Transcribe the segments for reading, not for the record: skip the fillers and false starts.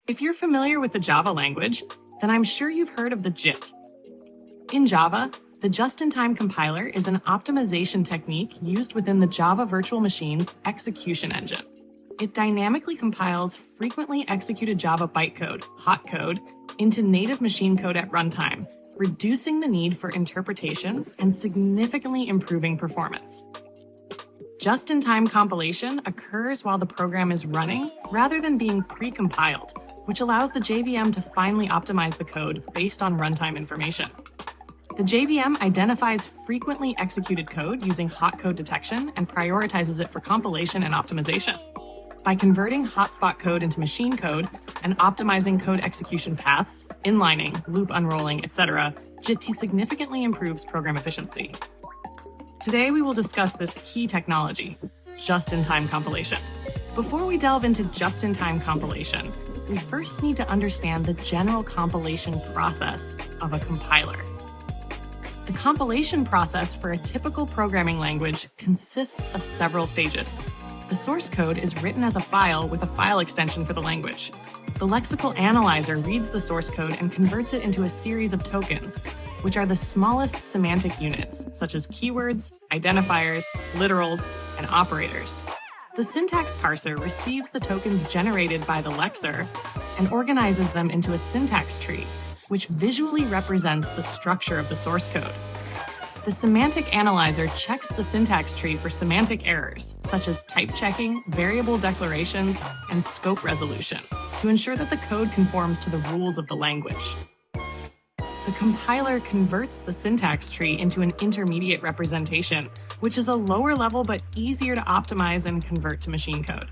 If you're familiar with the Java language, then I'm sure you've heard of the JIT. In Java, the just-in-time compiler is an optimization technique used within the Java Virtual Machine's execution engine. It dynamically compiles frequently executed Java bytecode, hot code, into native machine code at runtime, reducing the need for interpretation and significantly improving performance. Just-in-time compilation occurs while the program is running rather than being pre-compiled, which allows the JVM to finally optimize the code based on runtime information. The JVM identifies frequently executed code using hot code detection and prioritizes it for compilation and optimization. By converting hotspot code into machine code and optimizing code execution paths, inlining, loop unrolling, etc., JIT significantly improves program efficiency. Today, we will discuss this key technology, just-in-time compilation. Before we delve into just-in-time compilation, we first need to understand the general compilation process of a compiler. The compilation process for a typical programming language consists of several stages. The source code is written as a file with a file extension for the language. The lexical analyzer reads the source code and converts it into a series of tokens, which are the smallest semantic units, such as keywords, identifiers, literals, and operators. The syntax parser receives the tokens generated by the lexer and organizes them into a syntax tree, which visually represents the structure of the source code. The semantic analyzer checks the syntax tree for semantic errors, such as type checking, variable declarations, and scope resolution, to ensure that the code conforms to the rules of the language. The compiler converts the syntax tree into an intermediate representation, which is a lower level but easier to optimize and convert to machine code.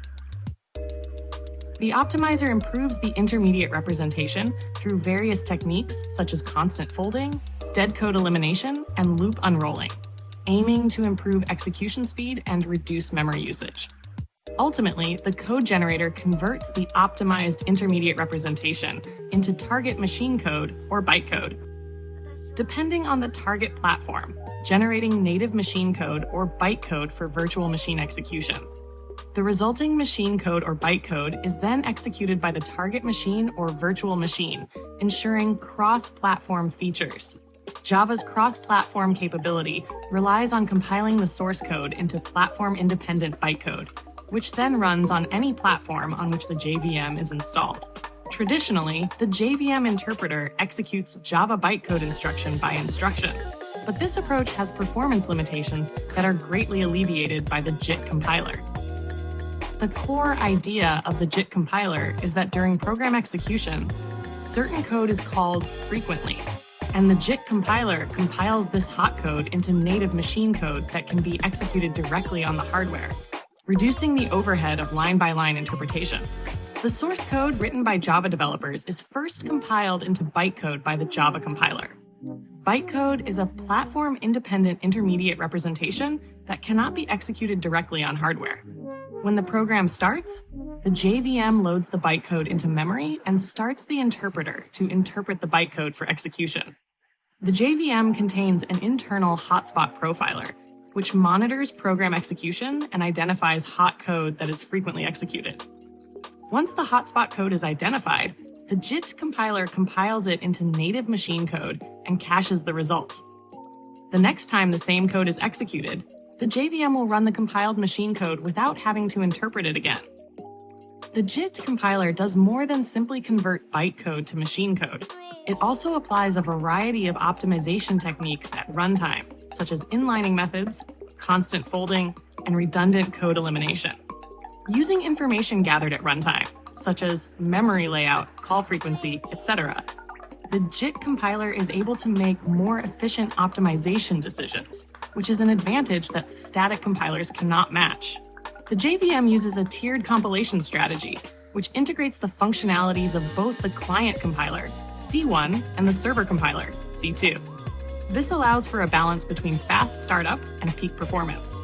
The optimizer improves the intermediate representation through various techniques such as constant folding, dead code elimination, and loop unrolling, aiming to improve execution speed and reduce memory usage. Ultimately, the code generator converts the optimized intermediate representation into target machine code or bytecode. Depending on the target platform, generating native machine code or bytecode for virtual machine execution. The resulting machine code or bytecode is then executed by the target machine or virtual machine, ensuring cross-platform features. Java's cross-platform capability relies on compiling the source code into platform-independent bytecode, which then runs on any platform on which the JVM is installed. Traditionally, the JVM interpreter executes Java bytecode instruction by instruction, but this approach has performance limitations that are greatly alleviated by the JIT compiler. The core idea of the JIT compiler is that during program execution, certain code is called frequently, and the JIT compiler compiles this hot code into native machine code that can be executed directly on the hardware, reducing the overhead of line-by-line interpretation. The source code written by Java developers is first compiled into bytecode by the Java compiler. Bytecode is a platform-independent intermediate representation that cannot be executed directly on hardware. When the program starts, the JVM loads the bytecode into memory and starts the interpreter to interpret the bytecode for execution. The JVM contains an internal hotspot profiler, which monitors program execution and identifies hot code that is frequently executed. Once the hotspot code is identified, the JIT compiler compiles it into native machine code and caches the result. The next time the same code is executed, the JVM will run the compiled machine code without having to interpret it again. The JIT compiler does more than simply convert bytecode to machine code. It also applies a variety of optimization techniques at runtime, such as inlining methods, constant folding, and redundant code elimination. Using information gathered at runtime, such as memory layout, call frequency, etc., the JIT compiler is able to make more efficient optimization decisions, which is an advantage that static compilers cannot match. The JVM uses a tiered compilation strategy, which integrates the functionalities of both the client compiler, C1, and the server compiler, C2. This allows for a balance between fast startup and peak performance.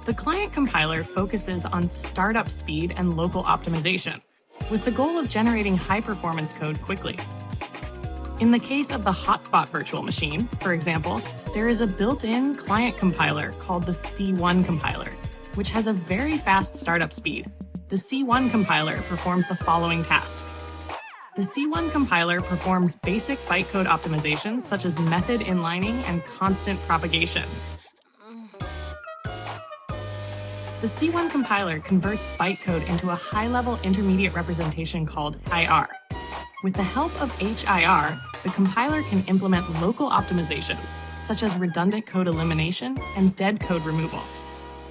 The client compiler focuses on startup speed and local optimization, with the goal of generating high-performance code quickly. In the case of the hotspot virtual machine, for example, there is a built-in client compiler called the C1 compiler, which has a very fast startup speed. The C1 compiler performs the following tasks. The C1 compiler performs basic bytecode optimizations such as method inlining and constant propagation. The C1 compiler converts bytecode into a high-level intermediate representation called HIR. With the help of HIR, the compiler can implement local optimizations, such as redundant code elimination and dead code removal.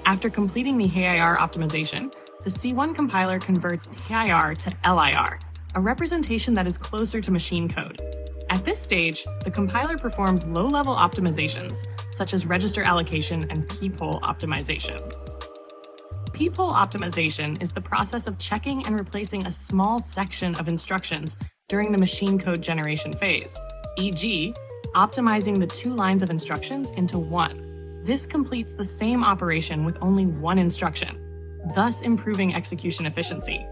After completing the HIR optimization, the C1 compiler converts HIR to LIR, a representation that is closer to machine code. At this stage, the compiler performs low-level optimizations, such as register allocation and peephole optimization. Peephole optimization is the process of checking and replacing a small section of instructions during the machine code generation phase, e.g., optimizing the 2 lines of instructions into 1. This completes the same operation with only 1 instruction, thus improving execution efficiency.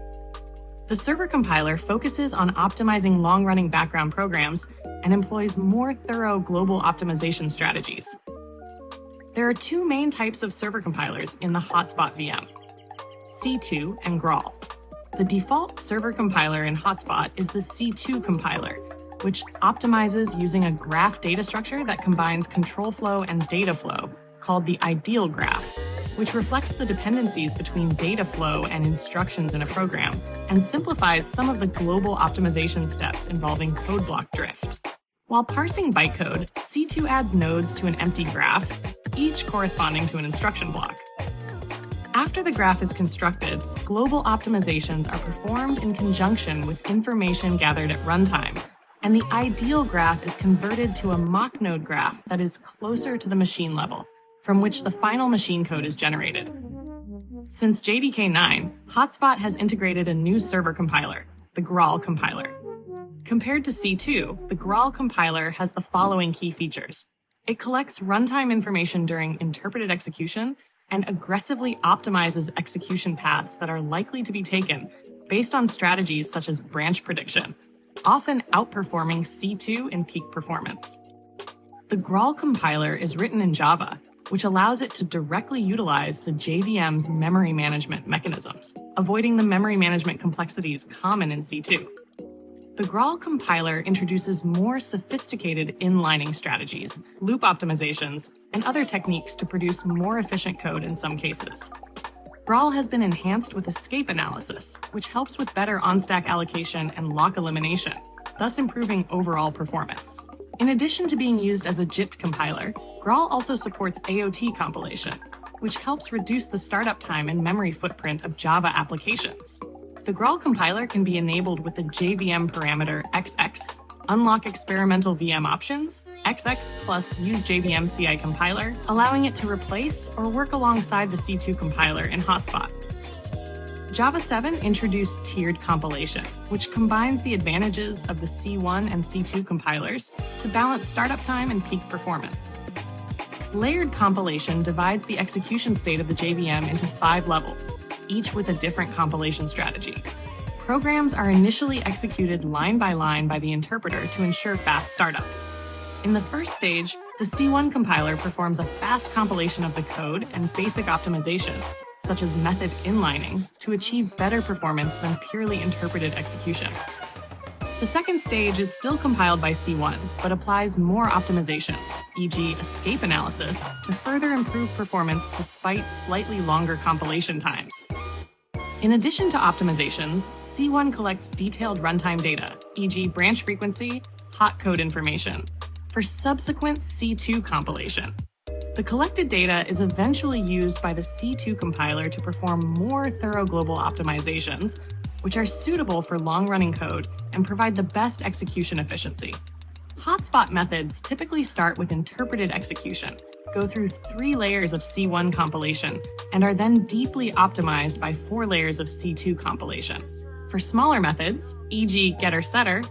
The server compiler focuses on optimizing long-running background programs and employs more thorough global optimization strategies. There are 2 main types of server compilers in the Hotspot VM, C2 and Graal. The default server compiler in Hotspot is the C2 compiler, which optimizes using a graph data structure that combines control flow and data flow, called the ideal graph, which reflects the dependencies between data flow and instructions in a program, and simplifies some of the global optimization steps involving code block drift. While parsing bytecode, C2 adds nodes to an empty graph, each corresponding to an instruction block. After the graph is constructed, global optimizations are performed in conjunction with information gathered at runtime, and the ideal graph is converted to a mock node graph that is closer to the machine level, from which the final machine code is generated. Since JDK 9, Hotspot has integrated a new server compiler, the Graal compiler. Compared to C2, the Graal compiler has the following key features. It collects runtime information during interpreted execution and aggressively optimizes execution paths that are likely to be taken based on strategies such as branch prediction, often outperforming C2 in peak performance. The Graal compiler is written in Java, which allows it to directly utilize the JVM's memory management mechanisms, avoiding the memory management complexities common in C2. The Graal compiler introduces more sophisticated inlining strategies, loop optimizations, and other techniques to produce more efficient code in some cases. Graal has been enhanced with escape analysis, which helps with better on-stack allocation and lock elimination, thus improving overall performance. In addition to being used as a JIT compiler, Graal also supports AOT compilation, which helps reduce the startup time and memory footprint of Java applications. The Graal compiler can be enabled with the JVM parameter XX, unlock experimental VM options, XX plus use JVM CI compiler, allowing it to replace or work alongside the C2 compiler in Hotspot. Java 7 introduced tiered compilation, which combines the advantages of the C1 and C2 compilers to balance startup time and peak performance. Layered compilation divides the execution state of the JVM into 5 levels, each with a different compilation strategy. Programs are initially executed line by the interpreter to ensure fast startup. In the first stage, the C1 compiler performs a fast compilation of the code and basic optimizations, such as method inlining, to achieve better performance than purely interpreted execution. The second stage is still compiled by C1, but applies more optimizations, e.g. escape analysis, to further improve performance despite slightly longer compilation times. In addition to optimizations, C1 collects detailed runtime data, e.g. branch frequency, hot code information, for subsequent C2 compilation. The collected data is eventually used by the C2 compiler to perform more thorough global optimizations, which are suitable for long-running code and provide the best execution efficiency. Hotspot methods typically start with interpreted execution, go through 3 layers of C1 compilation, and are then deeply optimized by 4 layers of C2 compilation. For smaller methods, e.g. getter-setter,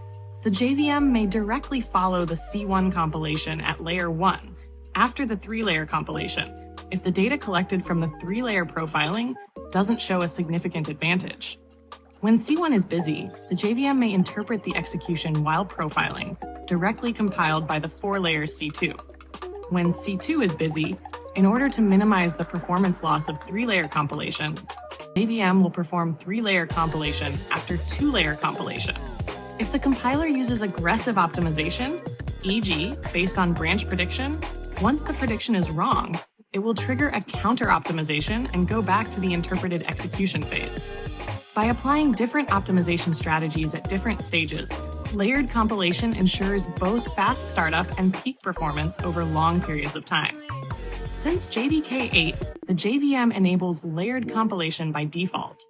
the JVM may directly follow the C1 compilation at layer 1, after the 3-layer compilation, if the data collected from the 3-layer profiling doesn't show a significant advantage. When C1 is busy, the JVM may interpret the execution while profiling, directly compiled by the 4-layer C2. When C2 is busy, in order to minimize the performance loss of 3-layer compilation, JVM will perform 3-layer compilation after 2-layer compilation. If the compiler uses aggressive optimization, e.g., based on branch prediction, once the prediction is wrong, it will trigger a counter-optimization and go back to the interpreted execution phase. By applying different optimization strategies at different stages, layered compilation ensures both fast startup and peak performance over long periods of time. Since JDK 8, the JVM enables layered compilation by default.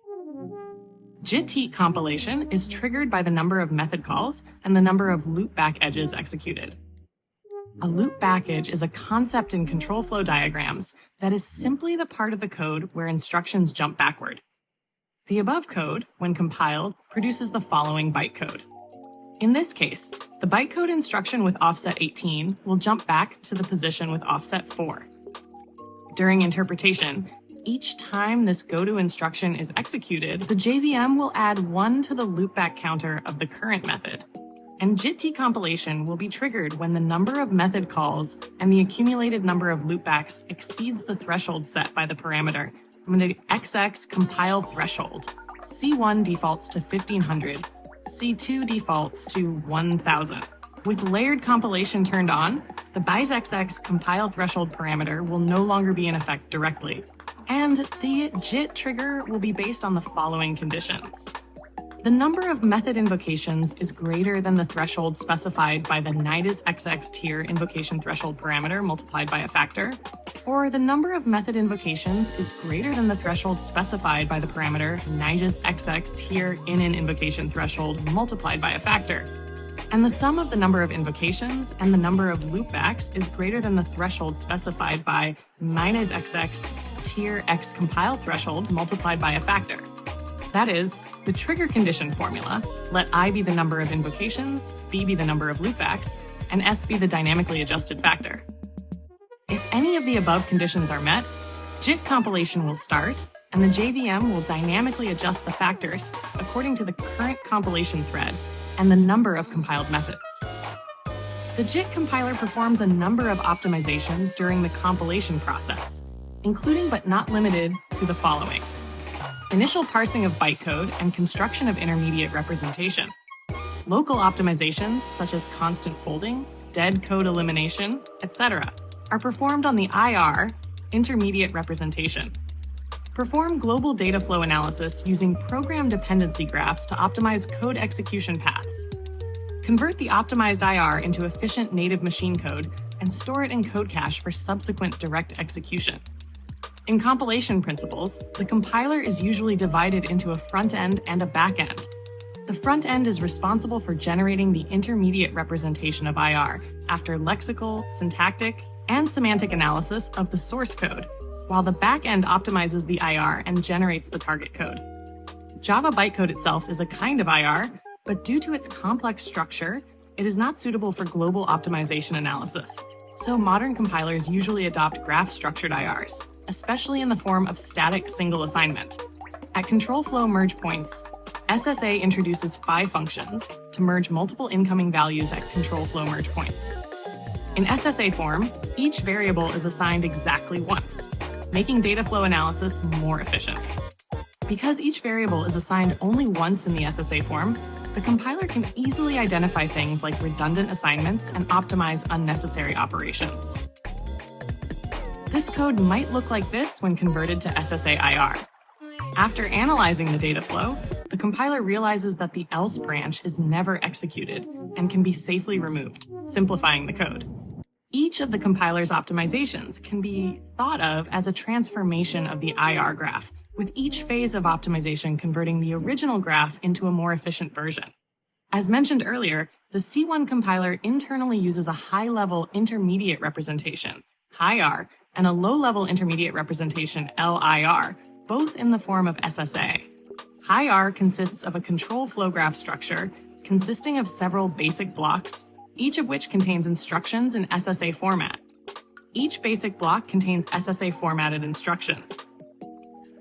JIT compilation is triggered by the number of method calls and the number of loopback edges executed. A loopback edge is a concept in control flow diagrams that is simply the part of the code where instructions jump backward. The above code, when compiled, produces the following bytecode. In this case, the bytecode instruction with offset 18 will jump back to the position with offset 4. During interpretation, each time this goto instruction is executed, the JVM will add 1 to the loopback counter of the current method. And JIT compilation will be triggered when the number of method calls and the accumulated number of loopbacks exceeds the threshold set by the parameter XX compile threshold. C1 defaults to 1500, C2 defaults to 1000. With layered compilation turned on, the ByteXX compile threshold parameter will no longer be in effect directly, and the JIT trigger will be based on the following conditions. The number of method invocations is greater than the threshold specified by the NIDAS tier invocation threshold parameter multiplied by a factor, or the number of method invocations is greater than the threshold specified by the parameter NIDAS tier invocation threshold multiplied by a factor. And the sum of the number of invocations and the number of loopbacks is greater than the threshold specified by -XX tier X compile threshold multiplied by a factor. That is, the trigger condition formula, let I be the number of invocations, B be the number of loopbacks, and S be the dynamically adjusted factor. If any of the above conditions are met, JIT compilation will start, and the JVM will dynamically adjust the factors according to the current compilation thread and the number of compiled methods. The JIT compiler performs a number of optimizations during the compilation process, including but not limited to the following: initial parsing of bytecode and construction of intermediate representation. Local optimizations, such as constant folding, dead code elimination, etc., are performed on the IR, intermediate representation. Perform global data flow analysis using program dependency graphs to optimize code execution paths. Convert the optimized IR into efficient native machine code and store it in code cache for subsequent direct execution. In compilation principles, the compiler is usually divided into a front end and a back end. The front end is responsible for generating the intermediate representation of IR after lexical, syntactic, and semantic analysis of the source code, while the back end optimizes the IR and generates the target code. Java bytecode itself is a kind of IR, but due to its complex structure, it is not suitable for global optimization analysis. So modern compilers usually adopt graph-structured IRs, especially in the form of static single assignment. At control flow merge points, SSA introduces 5 functions to merge multiple incoming values at control flow merge points. In SSA form, each variable is assigned exactly once, making data flow analysis more efficient. Because each variable is assigned only once in the SSA form, the compiler can easily identify things like redundant assignments and optimize unnecessary operations. This code might look like this when converted to SSA IR. After analyzing the data flow, the compiler realizes that the else branch is never executed and can be safely removed, simplifying the code. Each of the compiler's optimizations can be thought of as a transformation of the IR graph, with each phase of optimization converting the original graph into a more efficient version. As mentioned earlier, the C1 compiler internally uses a high-level intermediate representation, HIR, and a low-level intermediate representation, LIR, both in the form of SSA. HIR consists of a control flow graph structure consisting of several basic blocks, each of which contains instructions in SSA format. Each basic block contains SSA formatted instructions.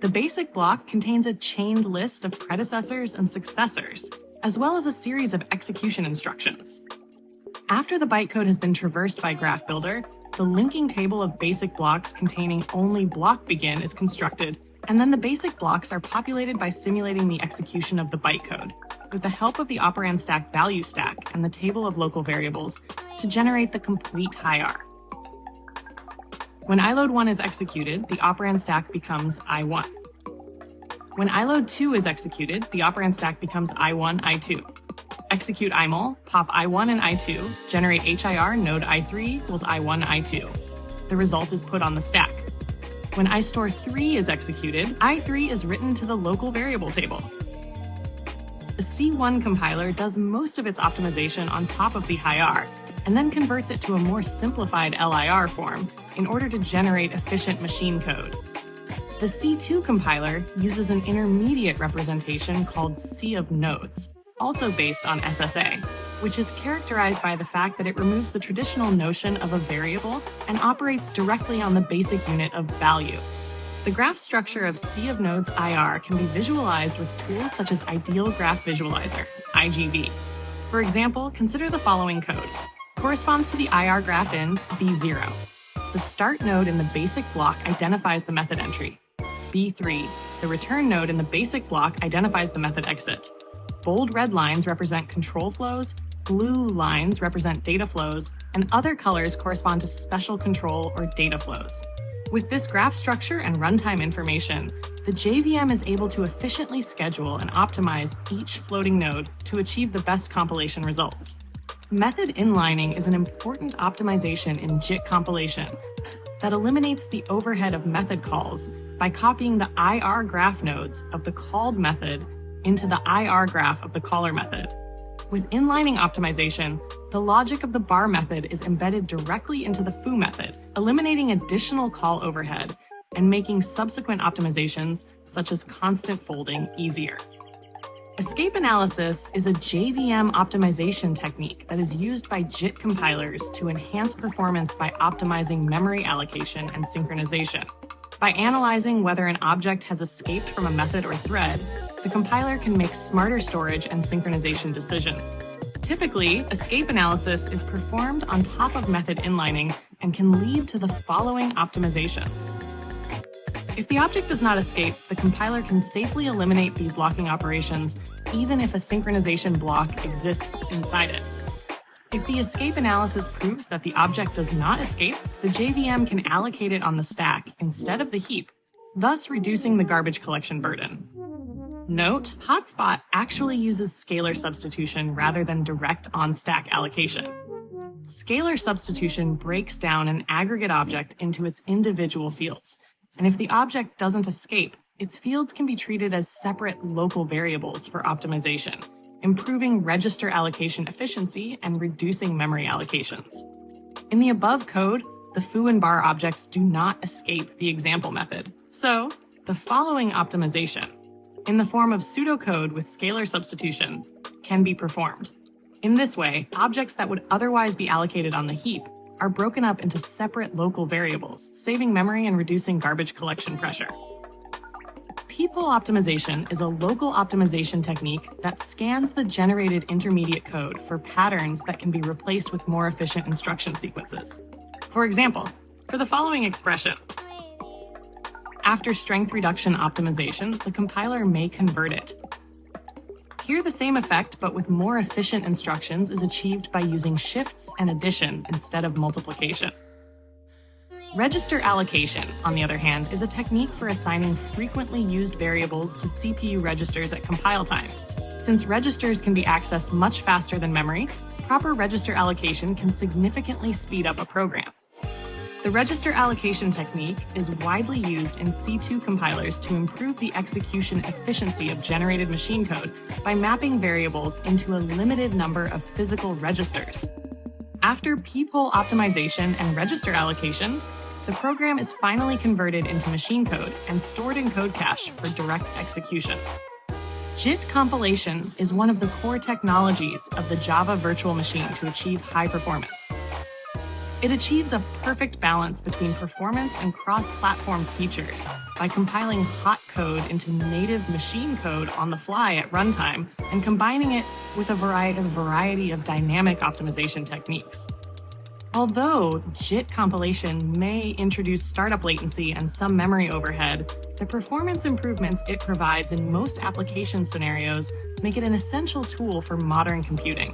The basic block contains a chained list of predecessors and successors, as well as a series of execution instructions. After the bytecode has been traversed by Graph Builder, the linking table of basic blocks containing only block begin is constructed And then the basic blocks are populated by simulating the execution of the bytecode, with the help of the operand stack value stack and the table of local variables to generate the complete high R. When iload1 is executed, the operand stack becomes I1. When iload2 is executed, the operand stack becomes I1, I2. Execute imul, pop I1 and I2, generate HIR node I3 equals I1, I2. The result is put on the stack. When istore3 is executed, I3 is written to the local variable table. The C1 compiler does most of its optimization on top of the high R, and then converts it to a more simplified LIR form in order to generate efficient machine code. The C2 compiler uses an intermediate representation called C of nodes, also based on SSA, which is characterized by the fact that it removes the traditional notion of a variable and operates directly on the basic unit of value. The graph structure of C of nodes IR can be visualized with tools such as Ideal Graph Visualizer, IGV. For example, consider the following code. Corresponds to the IR graph in B0. The start node in the basic block identifies the method entry. B3, the return node in the basic block identifies the method exit. Bold red lines represent control flows, blue lines represent data flows, and other colors correspond to special control or data flows. With this graph structure and runtime information, the JVM is able to efficiently schedule and optimize each floating node to achieve the best compilation results. Method inlining is an important optimization in JIT compilation that eliminates the overhead of method calls by copying the IR graph nodes of the called method into the IR graph of the caller method. With inlining optimization, the logic of the bar method is embedded directly into the foo method, eliminating additional call overhead and making subsequent optimizations, such as constant folding, easier. Escape analysis is a JVM optimization technique that is used by JIT compilers to enhance performance by optimizing memory allocation and synchronization. By analyzing whether an object has escaped from a method or thread, the compiler can make smarter storage and synchronization decisions. Typically, escape analysis is performed on top of method inlining and can lead to the following optimizations. If the object does not escape, the compiler can safely eliminate these locking operations, even if a synchronization block exists inside it. If the escape analysis proves that the object does not escape, the JVM can allocate it on the stack instead of the heap, thus reducing the garbage collection burden. Note, Hotspot actually uses scalar substitution rather than direct on-stack allocation. Scalar substitution breaks down an aggregate object into its individual fields, and if the object doesn't escape, its fields can be treated as separate local variables for optimization, improving register allocation efficiency and reducing memory allocations. In the above code, the foo and bar objects do not escape the example method. So, the following optimization, in the form of pseudocode with scalar substitution, can be performed. In this way, objects that would otherwise be allocated on the heap are broken up into separate local variables, saving memory and reducing garbage collection pressure. Peephole optimization is a local optimization technique that scans the generated intermediate code for patterns that can be replaced with more efficient instruction sequences. For example, for the following expression, after strength reduction optimization, the compiler may convert it. Here, the same effect, but with more efficient instructions, is achieved by using shifts and addition instead of multiplication. Register allocation, on the other hand, is a technique for assigning frequently used variables to CPU registers at compile time. Since registers can be accessed much faster than memory, proper register allocation can significantly speed up a program. The register allocation technique is widely used in C2 compilers to improve the execution efficiency of generated machine code by mapping variables into a limited number of physical registers. After peephole optimization and register allocation, the program is finally converted into machine code and stored in code cache for direct execution. JIT compilation is one of the core technologies of the Java virtual machine to achieve high performance. It achieves a perfect balance between performance and cross-platform features by compiling hot code into native machine code on the fly at runtime and combining it with a variety of dynamic optimization techniques. Although JIT compilation may introduce startup latency and some memory overhead, the performance improvements it provides in most application scenarios make it an essential tool for modern computing.